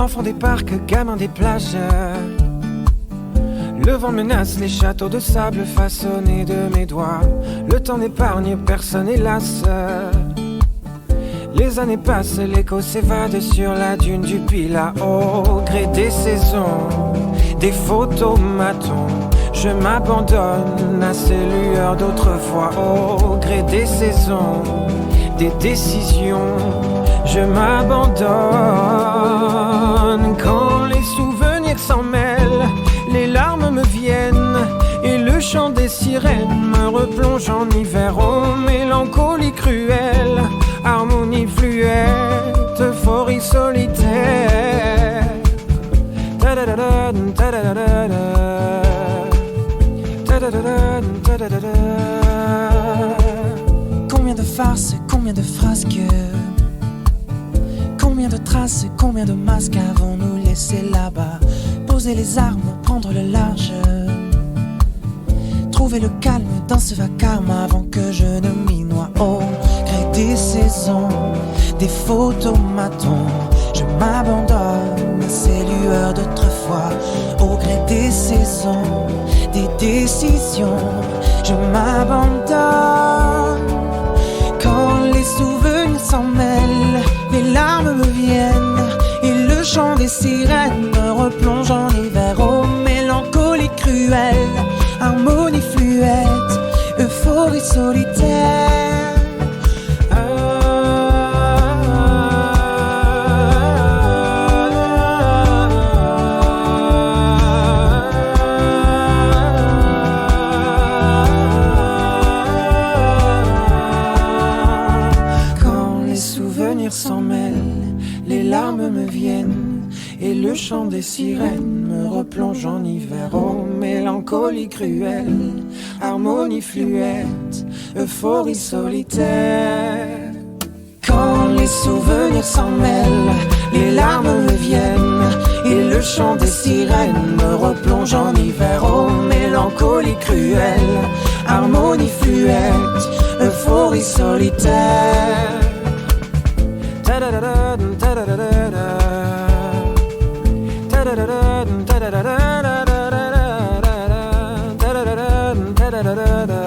Enfant des parcs, gamin des plages. Le vent menace les châteaux de sable façonnés de mes doigts. Le temps n'épargne personne hélas. Les années passent, l'écho s'évade sur la dune du Pilat. Au gré des saisons, des photomatons, je m'abandonne à ces lueurs d'autrefois. Au gré des saisons, des décisions, je m'abandonne. Quand les souvenirs s'en mêlent, les larmes me viennent et le chant des sirènes me replonge en hiver. Oh, mélancolie cruelle, harmonie fluette, euphorie solitaire. Combien de farces, combien de frasques, combien de traces, combien de masques avons-nous laissé là-bas? Poser les armes, prendre le large, trouver le calme dans ce vacarme avant que je ne m'y noie. Au gré des saisons, des photomatons, je m'abandonne à ces lueurs d'autrefois. Au gré des saisons, des décisions, je m'abandonne. Quand les souvenirs s'en mêlent, les larmes me viennent et le chant des sirènes me replonge en hiver. Oh, mélancolie cruelle, harmonie fluette, euphorie solitaire. S'en mêlent, les larmes me viennent et le chant des sirènes me replonge en hiver. Oh, mélancolie cruelle, harmonie fluette, euphorie solitaire. Quand les souvenirs s'en mêlent, les larmes me viennent et le chant des sirènes me replonge en hiver. Oh, mélancolie cruelle, harmonie fluette, euphorie solitaire. Da da da da